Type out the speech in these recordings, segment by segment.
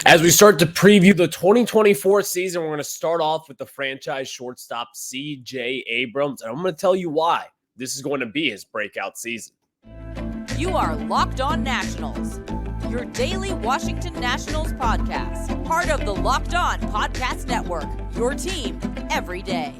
As we start to preview the 2024 season, we're going to start off with the franchise shortstop CJ Abrams, and I'm going to tell you why this is going to be his breakout season. You are Locked On Nationals, your daily Washington Nationals podcast, part of the Locked On Podcast Network, your team every day.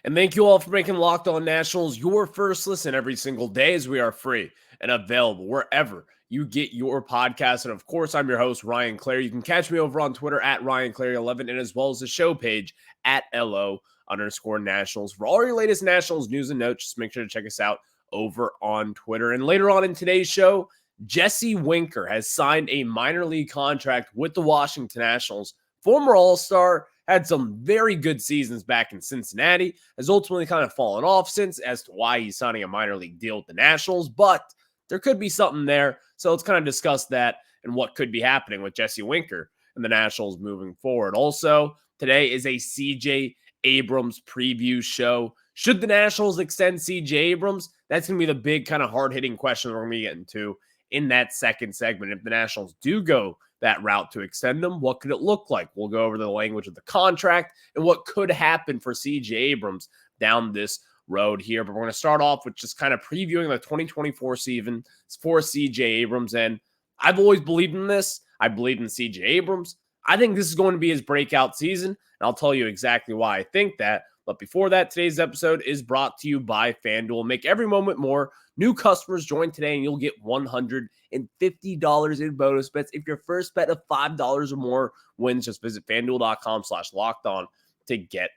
And thank you all for making Locked On Nationals your first listen every single day, as we are free and available wherever you get your podcast. And of course, I'm your host, Ryan Clary. You can catch me over on Twitter at RyanClary11 and as well as the show page at LO_Nationals. For all your latest Nationals news and notes, just make sure to check us out over on Twitter. And later on in today's show, Jesse Winker has signed a minor league contract with the Washington Nationals. Former All-Star, had some very good seasons back in Cincinnati, has ultimately kind of fallen off since as to why he's signing a minor league deal with the Nationals, but there could be something there. So let's kind of discuss that and what could be happening with Jesse Winker and the Nationals moving forward. Also, today is a CJ Abrams preview show. Should the Nationals extend CJ Abrams? That's going to be the big kind of hard-hitting question we're going to be getting to in that second segment. If the Nationals do go that route to extend them, what could it look like? We'll go over the language of the contract and what could happen for CJ Abrams down this road here. But we're going to start off with just kind of previewing the 2024 season for CJ Abrams. And I've always believed in this. I believed in CJ Abrams. I think this is going to be his breakout season, and I'll tell you exactly why I think that. But before that, today's episode is brought to you by FanDuel. Make every moment more. New customers join today, and you'll get $150 in bonus bets if your first bet of $5 or more wins. Just visit FanDuel.com/lockedon to get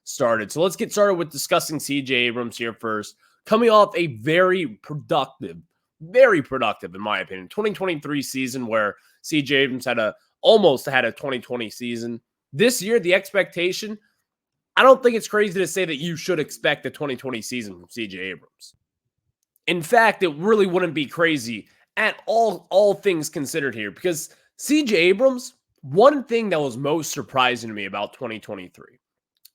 started. So let's get started with discussing CJ Abrams here first. Coming off a very productive, in my opinion, 2023 season where CJ Abrams almost had a 2020 season. This year, the expectation, I don't think it's crazy to say that you should expect a 2020 season from CJ Abrams. In fact, it really wouldn't be crazy at all things considered here, because CJ Abrams, one thing that was most surprising to me about 2023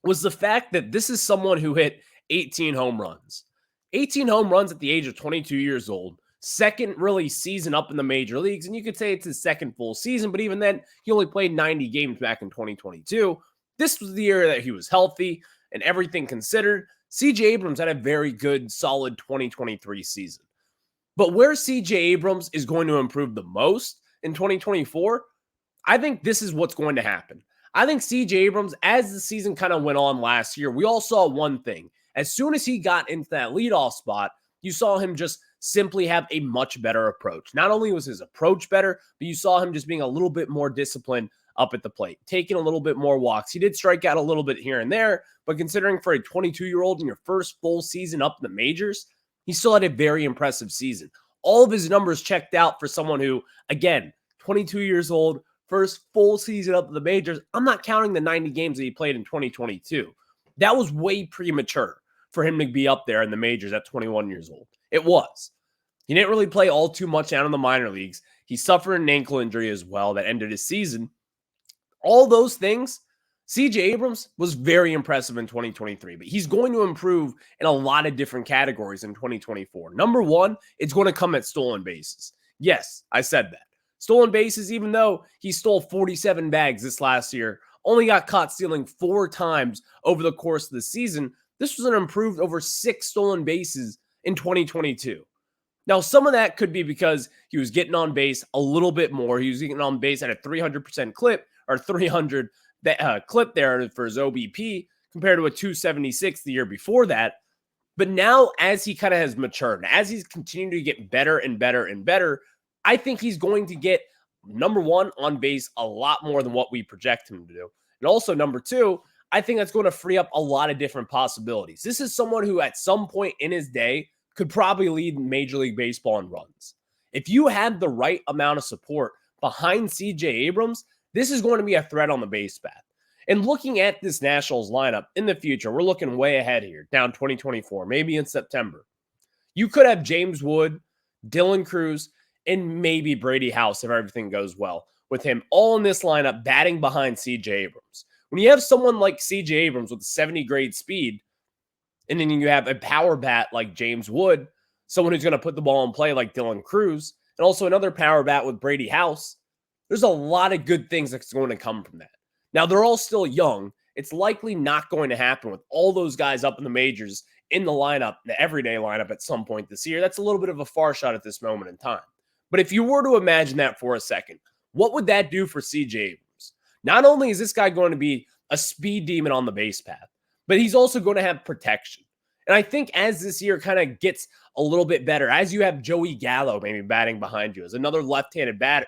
was the fact that this is someone who hit 18 home runs. 18 home runs at the age of 22 years old. Second really season up in the major leagues, and you could say it's his second full season, but even then, he only played 90 games back in 2022. This was the year that he was healthy and everything considered. CJ Abrams had a very good, solid 2023 season. But where CJ Abrams is going to improve the most in 2024, I think this is what's going to happen. I think CJ Abrams, as the season kind of went on last year, we all saw one thing. As soon as he got into that leadoff spot, you saw him just simply have a much better approach. Not only was his approach better, but you saw him just being a little bit more disciplined up at the plate, taking a little bit more walks. He did strike out a little bit here and there, but considering for a 22-year-old in your first full season up in the majors, he still had a very impressive season. All of his numbers checked out for someone who, again, 22 years old, first full season up in the majors. I'm not counting the 90 games that he played in 2022. That was way premature for him to be up there in the majors at 21 years old. It was. He didn't really play all too much out in the minor leagues. He suffered an ankle injury as well that ended his season. All those things, CJ Abrams was very impressive in 2023, but he's going to improve in a lot of different categories in 2024. Number one, it's going to come at stolen bases. Yes, I said that. Stolen bases, even though he stole 47 bags this last year, only got caught stealing 4 times over the course of the season. This was an improved over 6 stolen bases in 2022. Now, some of that could be because he was getting on base a little bit more. He was getting on base at a 300% clip, or 300 clip there for his OBP compared to a 276 the year before that. But now, as he kind of has matured, as he's continuing to get better and better and better, I think he's going to get, number one, on base a lot more than what we project him to do. And also, number two, I think that's going to free up a lot of different possibilities. This is someone who at some point in his day could probably lead Major League Baseball in runs. If you have the right amount of support behind CJ Abrams, this is going to be a threat on the base path. And looking at this Nationals lineup in the future, we're looking way ahead here, down 2024, maybe in September. You could have James Wood, Dylan Cruz, and maybe Brady House if everything goes well. with him all in this lineup batting behind CJ Abrams. When you have someone like CJ Abrams with 70 grade speed, and then you have a power bat like James Wood, someone who's going to put the ball in play like Dylan Cruz, and also another power bat with Brady House, there's a lot of good things that's going to come from that. Now, they're all still young. It's likely not going to happen with all those guys up in the majors in the lineup, the everyday lineup at some point this year. That's a little bit of a far shot at this moment in time. But if you were to imagine that for a second, what would that do for CJ Abrams? Not only is this guy going to be a speed demon on the base path, but he's also going to have protection. And I think as this year kind of gets a little bit better, as you have Joey Gallo maybe batting behind you as another left-handed batter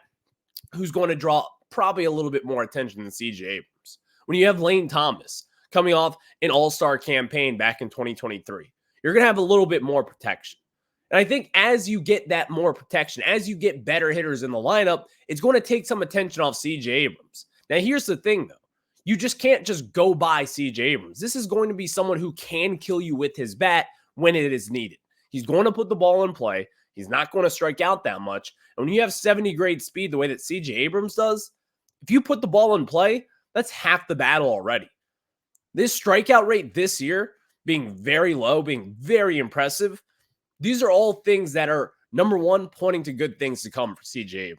who's going to draw probably a little bit more attention than CJ Abrams. When you have Lane Thomas coming off an all-star campaign back in 2023, you're going to have a little bit more protection. And I think as you get that more protection, as you get better hitters in the lineup, it's going to take some attention off CJ Abrams. Now, here's the thing, though. You just can't just go by CJ Abrams. This is going to be someone who can kill you with his bat when it is needed. He's going to put the ball in play. He's not going to strike out that much. And when you have 70 grade speed the way that CJ Abrams does, if you put the ball in play, that's half the battle already. This strikeout rate this year being very low, being very impressive, these are all things that are, number one, pointing to good things to come for CJ Abrams.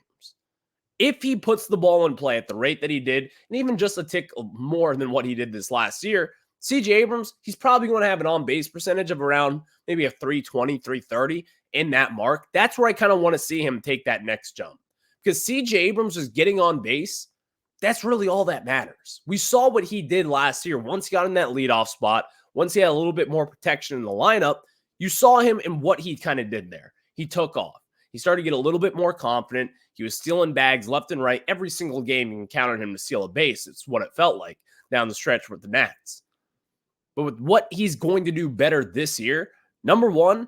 If he puts the ball in play at the rate that he did, and even just a tick more than what he did this last year, CJ Abrams, he's probably going to have an on-base percentage of around maybe a 320, 330 in that mark. That's where I kind of want to see him take that next jump. Because CJ Abrams is getting on base. That's really all that matters. We saw what he did last year. Once he got in that leadoff spot, once he had a little bit more protection in the lineup, you saw him in what he kind of did there. He took off. He started to get a little bit more confident. He was stealing bags left and right. Every single game you encountered him to steal a base. It's what it felt like down the stretch with the Nats. But with what he's going to do better this year, number one,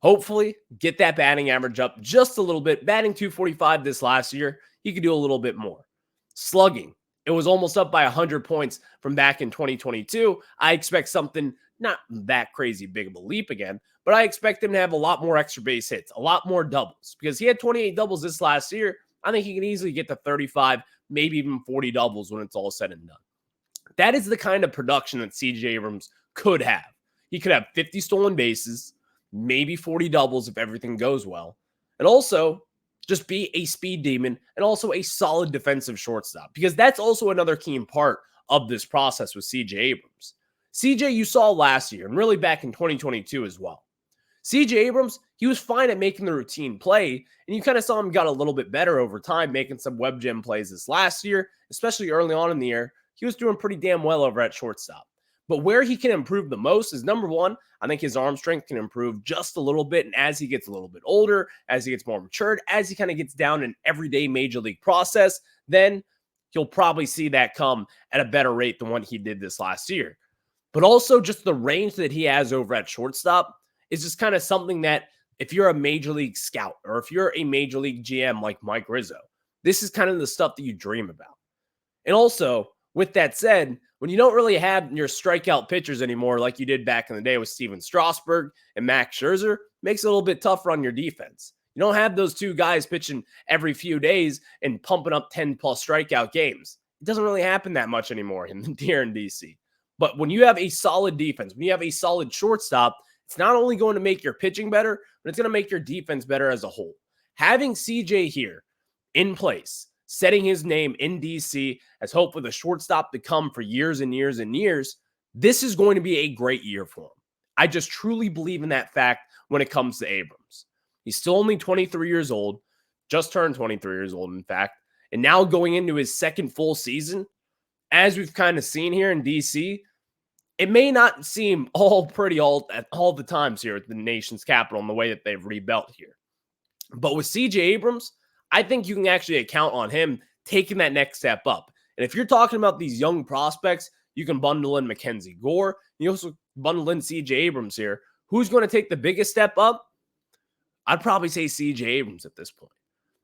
hopefully get that batting average up just a little bit. Batting 245 this last year, he could do a little bit more. Slugging, it was almost up by 100 points from back in 2022. I expect something not that crazy big of a leap again, but I expect him to have a lot more extra base hits, a lot more doubles, because he had 28 doubles this last year. I think he can easily get to 35, maybe even 40 doubles when it's all said and done. That is the kind of production that CJ Abrams could have. He could have 50 stolen bases, maybe 40 doubles if everything goes well, and also just be a speed demon and also a solid defensive shortstop, because that's also another key part of this process with CJ Abrams. CJ, you saw last year and really back in 2022 as well. CJ Abrams, he was fine at making the routine play, and you kind of saw him got a little bit better over time, making some web gem plays this last year, especially early on in the year. He was doing pretty damn well over at shortstop. But where he can improve the most is, number one, I think his arm strength can improve just a little bit. And as he gets a little bit older, as he gets more matured, as he kind of gets down an everyday major league process, then you'll probably see that come at a better rate than what he did this last year. But also just the range that he has over at shortstop is just kind of something that if you're a major league scout or if you're a major league GM like Mike Rizzo, this is kind of the stuff that you dream about. And also, with that said, when you don't really have your strikeout pitchers anymore like you did back in the day with Steven Strasburg and Max Scherzer, makes it a little bit tougher on your defense. You don't have those two guys pitching every few days and pumping up 10-plus strikeout games. It doesn't really happen that much anymore here in DC. But when you have a solid defense, when you have a solid shortstop, it's not only going to make your pitching better, but it's going to make your defense better as a whole. Having CJ here in place, setting his name in DC as hope for the shortstop to come for years and years and years, this is going to be a great year for him. I just truly believe in that fact when it comes to Abrams. He's still only 23 years old, just turned 23 years old, in fact, and now going into his second full season. As we've kind of seen here in DC, it may not seem all pretty all the times here at the nation's capital in the way that they've rebuilt here. But with CJ Abrams, I think you can actually count on him taking that next step up. And if you're talking about these young prospects, you can bundle in Mackenzie Gore. You also bundle in CJ Abrams here. Who's going to take the biggest step up? I'd probably say CJ Abrams at this point.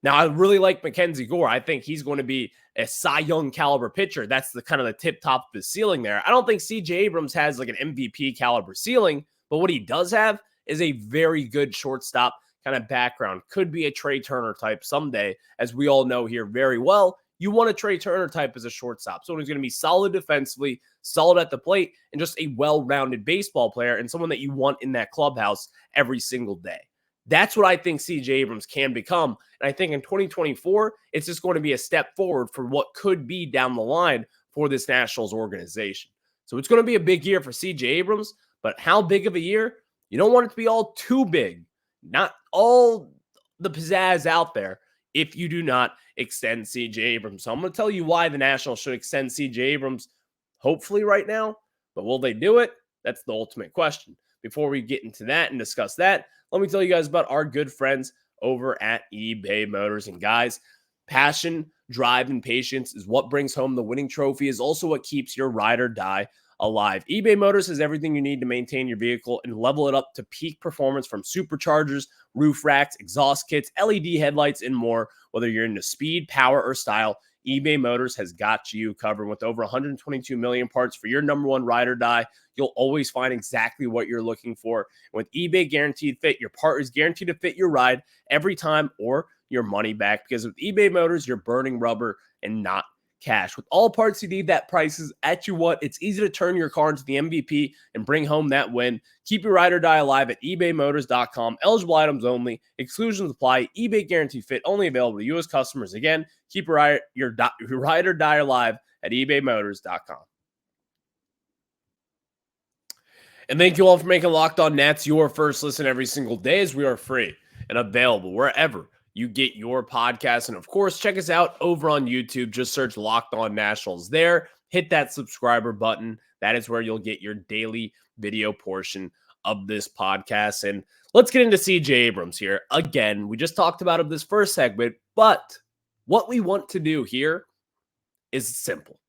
Now, I really like Mackenzie Gore. I think he's going to be a Cy Young caliber pitcher. That's the kind of the tip top of his ceiling there. I don't think CJ Abrams has like an MVP caliber ceiling, but what he does have is a very good shortstop kind of background. Could be a Trey Turner type someday, as we all know here very well. You want a Trey Turner type as a shortstop, someone who's going to be solid defensively, solid at the plate, and just a well-rounded baseball player, and someone that you want in that clubhouse every single day. That's what I think CJ Abrams can become. And I think in 2024, it's just going to be a step forward for what could be down the line for this Nationals organization. So it's going to be a big year for CJ Abrams, but how big of a year? You don't want it to be all too big. Not all the pizzazz out there if you do not extend CJ Abrams. So I'm going to tell you why the Nationals should extend CJ Abrams, hopefully right now. But will they do it? That's the ultimate question. Before we get into that and discuss that, let me tell you guys about our good friends over at eBay Motors. And guys, passion, drive, and patience is what brings home the winning trophy, is also what keeps your ride or die alive. eBay Motors has everything you need to maintain your vehicle and level it up to peak performance, from superchargers, roof racks, exhaust kits, LED headlights, and more. Whether you're into speed, power, or style, eBay Motors has got you covered. With over 122 million parts for your number one ride or die, you'll always find exactly what you're looking for. With eBay Guaranteed Fit, your part is guaranteed to fit your ride every time, or your money back. Because with eBay Motors, you're burning rubber and not cash. With all parts you need, that price is at you what. It's easy to turn your car into the MVP and bring home that win. Keep your ride or die alive at ebaymotors.com. Eligible items only. Exclusions apply. eBay Guaranteed Fit only available to U.S. customers. Again, keep your ride or die alive at ebaymotors.com. And thank you all for making Locked On Nats your first listen every single day, as we are free and available wherever you get your podcast. And of course, check us out over on YouTube. Just search Locked On Nationals there. Hit that subscriber button. That is where you'll get your daily video portion of this podcast. And let's get into CJ Abrams here. Again, we just talked about this first segment, but what we want to do here is simple.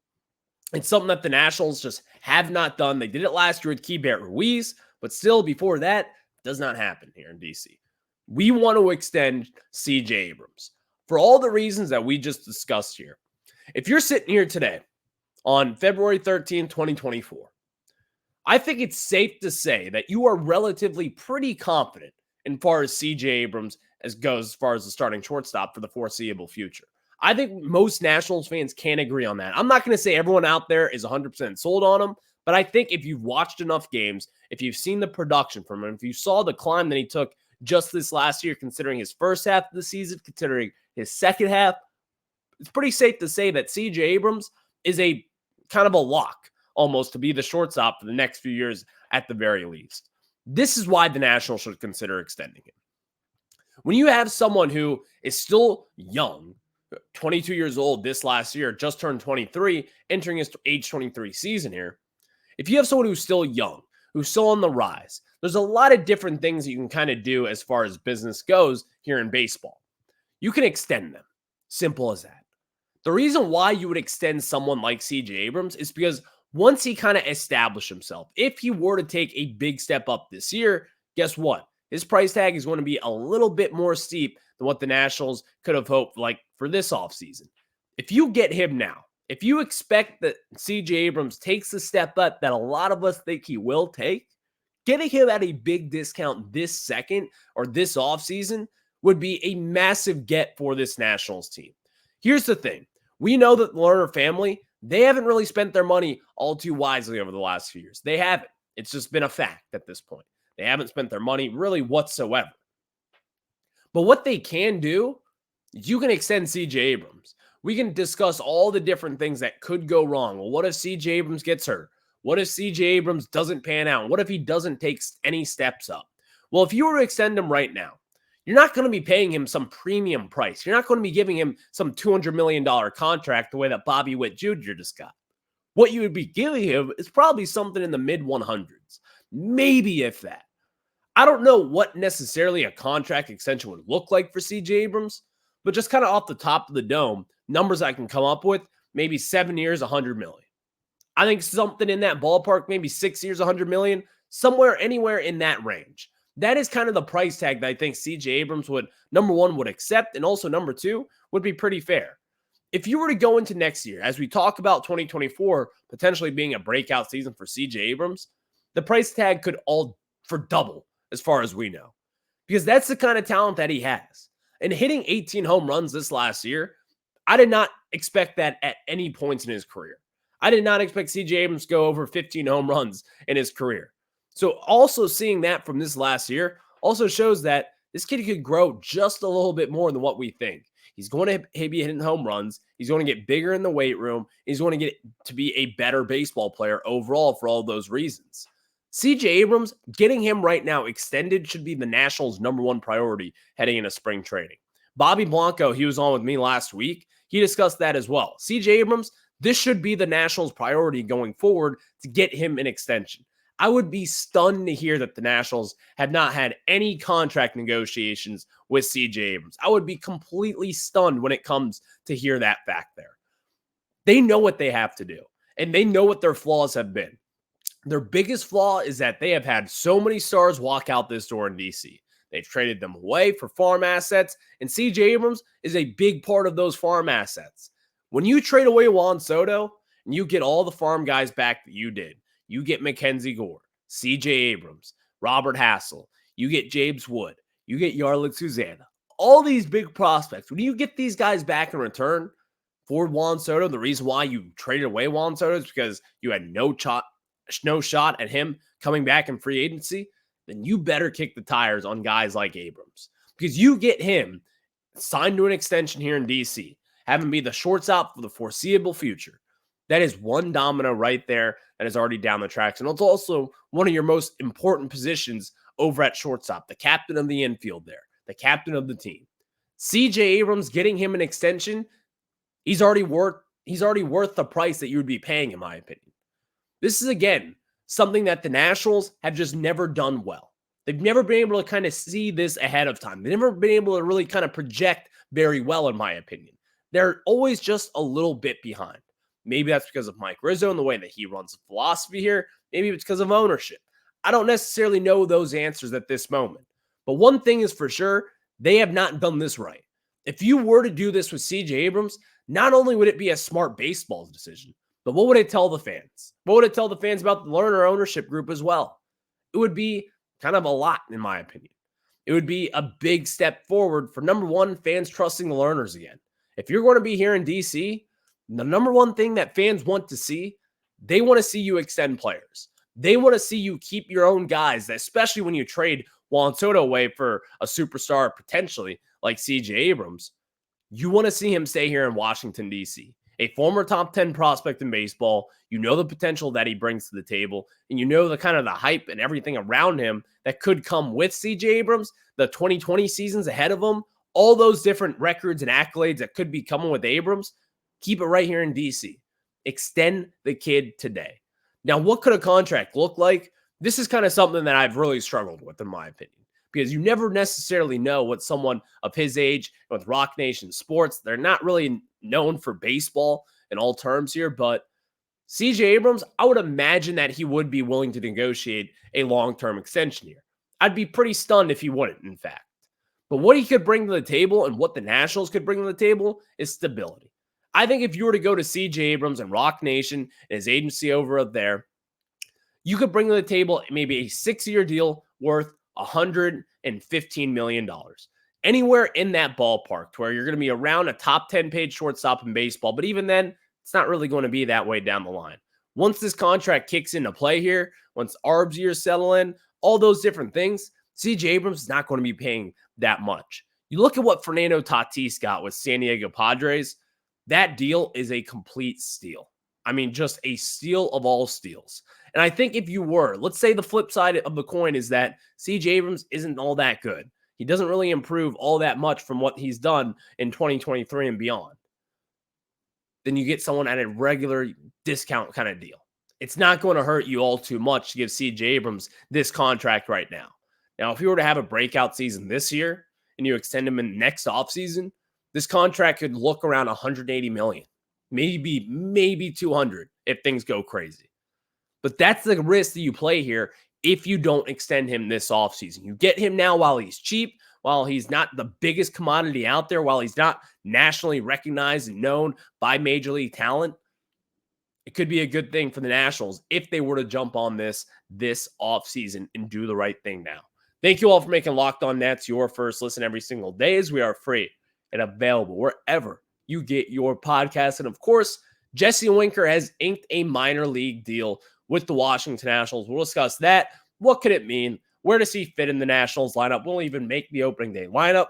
It's something that the Nationals just have not done. They did it last year with Keibert Ruiz, but still before that, it does not happen here in DC. We want to extend CJ Abrams for all the reasons that we just discussed here. If you're sitting here today on February 13, 2024, I think it's safe to say that you are relatively pretty confident in far as CJ Abrams goes as far as the starting shortstop for the foreseeable future. I think most Nationals fans can agree on that. I'm not going to say everyone out there is 100% sold on him, but I think if you've watched enough games, if you've seen the production from him, if you saw the climb that he took just this last year, considering his first half of the season, considering his second half, it's pretty safe to say that CJ Abrams is a kind of a lock almost to be the shortstop for the next few years at the very least. This is why the Nationals should consider extending him. When you have someone who is still young, 22 years old this last year, just turned 23, entering his age 23 season here, if you have someone who's still young, who's still on the rise, there's a lot of different things you can kind of do as far as business goes here in baseball. You can extend them. Simple as that. The reason why you would extend someone like CJ Abrams is because once he kind of established himself, if he were to take a big step up this year, guess what? His price tag is going to be a little bit more steep than what the Nationals could have hoped like for this offseason. If you get him now, if you expect that CJ Abrams takes the step up that a lot of us think he will take, getting him at a big discount this second or this offseason would be a massive get for this Nationals team. Here's the thing. We know that the Lerner family, they haven't really spent their money all too wisely over the last few years. They haven't. It's just been a fact at this point. They haven't spent their money really whatsoever. But what they can do, you can extend CJ Abrams. We can discuss all the different things that could go wrong. Well, what if CJ Abrams gets hurt? What if CJ Abrams doesn't pan out? What if he doesn't take any steps up? Well, if you were to extend him right now, you're not going to be paying him some premium price. You're not going to be giving him some $200 million contract the way that Bobby Witt Jr. just got. What you would be giving him is probably something in the mid-100s, maybe if that. I don't know what necessarily a contract extension would look like for CJ Abrams, but just kind of off the top of the dome, numbers I can come up with, maybe 7 years, $100 million. I think something in that ballpark, maybe 6 years, $100 million, somewhere, anywhere in that range. That is kind of the price tag that I think CJ Abrams would, number one, would accept, and also number two, would be pretty fair. If you were to go into next year, as we talk about 2024 potentially being a breakout season for CJ Abrams, the price tag could all for double as far as we know, because that's the kind of talent that he has. And hitting 18 home runs this last year, I did not expect that at any points in his career. I did not expect CJ Abrams to go over 15 home runs in his career. So also seeing that from this last year also shows that this kid could grow just a little bit more than what we think. He's going to be hitting home runs. He's going to get bigger in the weight room. He's going to get to be a better baseball player overall for all those reasons. CJ Abrams, getting him right now extended should be the Nationals' #1 priority heading into spring training. Bobby Blanco, he was on with me last week. He discussed that as well. CJ Abrams, this should be the Nationals' priority going forward to get him an extension. I would be stunned to hear that the Nationals had not had any contract negotiations with CJ Abrams. I would be completely stunned when it comes to hear that fact there. They know what they have to do, and they know what their flaws have been. Their biggest flaw is that they have had so many stars walk out this door in DC. They've traded them away for farm assets, and CJ Abrams is a big part of those farm assets. When you trade away Juan Soto and you get all the farm guys back that you did, you get Mackenzie Gore, CJ Abrams, Robert Hassel, you get James Wood, you get Yarlik Susanna, all these big prospects. When you get these guys back in return for Juan Soto, the reason why you traded away Juan Soto is because you had no shot at him coming back in free agency, then you better kick the tires on guys like Abrams. Because you get him signed to an extension here in DC, have him be the shortstop for the foreseeable future. That is one domino right there that is already down the tracks. And it's also one of your most important positions over at shortstop, the captain of the infield there, the captain of the team. CJ Abrams, getting him an extension, he's already worth the price that you would be paying, in my opinion. This is, again, something that the Nationals have just never done well. They've never been able to kind of see this ahead of time. They've never been able to really kind of project very well, in my opinion. They're always just a little bit behind. Maybe that's because of Mike Rizzo and the way that he runs the philosophy here. Maybe it's because of ownership. I don't necessarily know those answers at this moment. But one thing is for sure, they have not done this right. If you were to do this with CJ Abrams, not only would it be a smart baseball decision, but what would it tell the fans? What would it tell the fans about the Lerner ownership group as well? It would be kind of a lot, in my opinion. It would be a big step forward for, #1, fans trusting the Lerners again. If you're going to be here in DC, the #1 thing that fans want to see, they want to see you extend players. They want to see you keep your own guys, especially when you trade Juan Soto away for a superstar potentially like CJ Abrams. You want to see him stay here in Washington, D.C., a former top 10 prospect in baseball. You know the potential that he brings to the table, and you know the kind of the hype and everything around him that could come with CJ Abrams, the 2020 seasons ahead of him, all those different records and accolades that could be coming with Abrams. Keep it right here in DC. Extend the kid today. Now, what could a contract look like? This is kind of something that I've really struggled with, in my opinion, because you never necessarily know what someone of his age with Rock Nation Sports, they're not really known for baseball in all terms here, but CJ Abrams, I would imagine that he would be willing to negotiate a long-term extension here. I'd be pretty stunned if he wouldn't, in fact. But what he could bring to the table and what the Nationals could bring to the table is stability. I think if you were to go to CJ Abrams and Rock Nation and his agency over there, you could bring to the table maybe a 6-year deal worth $115 million. Anywhere in that ballpark to where you're going to be around a top 10 paid shortstop in baseball. But even then, it's not really going to be that way down the line. Once this contract kicks into play here, once Arb's years settle in, all those different things, CJ Abrams is not going to be paying that much. You look at what Fernando Tatis got with San Diego Padres, that deal is a complete steal. I mean, just a steal of all steals. And I think if you were, let's say the flip side of the coin is that CJ Abrams isn't all that good. He doesn't really improve all that much from what he's done in 2023 and beyond. Then you get someone at a regular discount kind of deal. It's not going to hurt you all too much to give CJ Abrams this contract right now. Now, if you were to have a breakout season this year and you extend him in next offseason, this contract could look around $180 million, maybe 200 if things go crazy. But that's the risk that you play here if you don't extend him this offseason. You get him now while he's cheap, while he's not the biggest commodity out there, while he's not nationally recognized and known by major league talent. It could be a good thing for the Nationals if they were to jump on this offseason and do the right thing now. Thank you all for making Locked On Nets your first listen every single day, as we are free and available wherever you get your podcast. And of course, Jesse Winker has inked a minor league deal with the Washington Nationals. We'll discuss that. What could it mean? Where does he fit in the Nationals lineup? Will he even make the opening day lineup?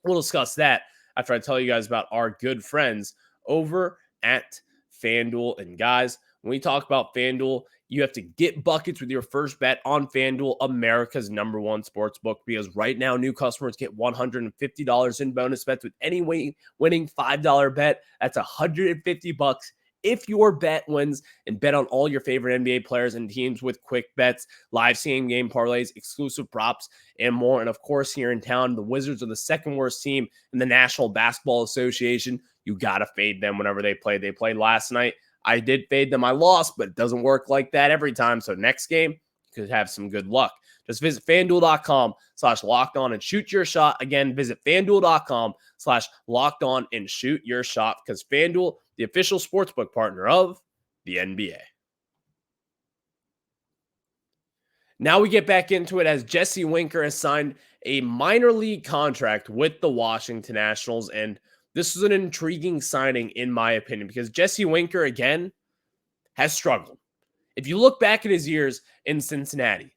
We'll discuss that after I tell you guys about our good friends over at FanDuel. And guys, when we talk about FanDuel, you have to get buckets with your first bet on FanDuel, America's #1 sports book, because right now new customers get $150 in bonus bets with any winning $5 bet. That's $150 if your bet wins, and bet on all your favorite NBA players and teams with quick bets, live same game parlays, exclusive props, and more. And of course, here in town, the Wizards are the second worst team in the National Basketball Association. You got to fade them whenever they play. They played last night. I did fade them. I lost, but it doesn't work like that every time. So next game, you could have some good luck. Just visit FanDuel.com/lockedon and shoot your shot. Again, visit FanDuel.com/lockedon and shoot your shot, because FanDuel, the official sportsbook partner of the NBA. Now we get back into it, as Jesse Winker has signed a minor league contract with the Washington Nationals. And this is an intriguing signing, in my opinion, because Jesse Winker, again, has struggled. If you look back at his years in Cincinnati,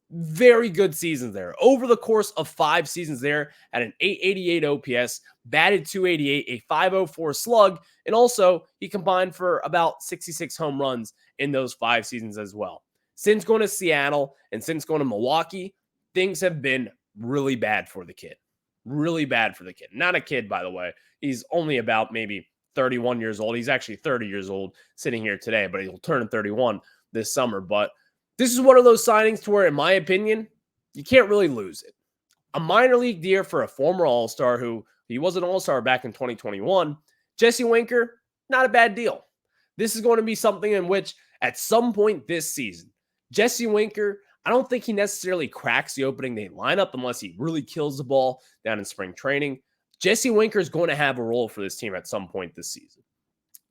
very good seasons there. Over the course of 5 seasons there, at an 888 OPS, batted .288, a .504 slug, and also he combined for about 66 home runs in those 5 seasons as well. Since going to Seattle and since going to Milwaukee, things have been really bad for the kid. Really bad for the kid. Not a kid, by the way. He's only about maybe 31 years old. He's actually 30 years old sitting here today, but he'll turn 31 this summer. But this is one of those signings to where, in my opinion, you can't really lose it. A minor league deal for a former All-Star who he was an All-Star back in 2021. Jesse Winker, not a bad deal. This is going to be something in which at some point this season, Jesse Winker, I don't think he necessarily cracks the opening day lineup unless he really kills the ball down in spring training. Jesse Winker is going to have a role for this team at some point this season.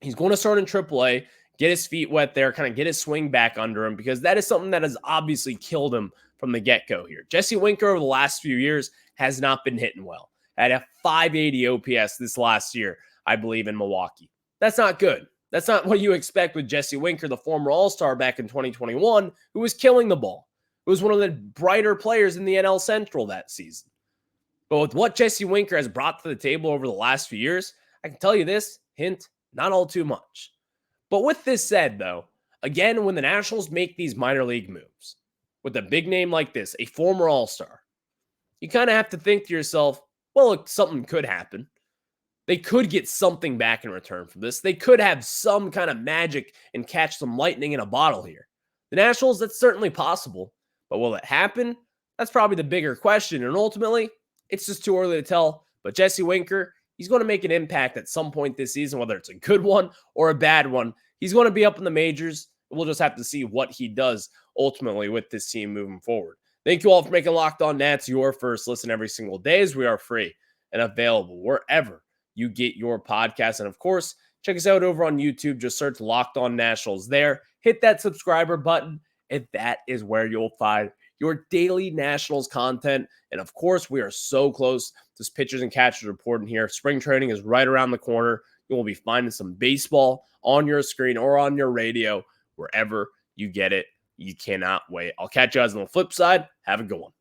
He's going to start in AAA, get his feet wet there, kind of get his swing back under him, because that is something that has obviously killed him from the get-go here. Jesse Winker over the last few years has not been hitting well. At a .580 OPS this last year, I believe, in Milwaukee. That's not good. That's not what you expect with Jesse Winker, the former All-Star back in 2021, who was killing the ball. It was one of the brighter players in the NL Central that season. But with what Jesse Winker has brought to the table over the last few years, I can tell you this, hint, not all too much. But with this said, though, again, when the Nationals make these minor league moves, with a big name like this, a former All-Star, you kind of have to think to yourself, well, look, something could happen. They could get something back in return for this. They could have some kind of magic and catch some lightning in a bottle here. The Nationals, that's certainly possible. But will it happen? That's probably the bigger question. And ultimately, it's just too early to tell. But Jesse Winker, he's going to make an impact at some point this season, whether it's a good one or a bad one. He's going to be up in the majors. We'll just have to see what he does ultimately with this team moving forward. Thank you all for making Locked On Nats your first listen every single day, as we are free and available wherever you get your podcasts. And of course, check us out over on YouTube. Just search Locked On Nationals there. Hit that subscriber button, and that is where you'll find your daily Nationals content. And of course, we are so close to pitchers and catchers reporting here. Spring training is right around the corner. You will be finding some baseball on your screen or on your radio, wherever you get it. You cannot wait. I'll catch you guys on the flip side. Have a good one.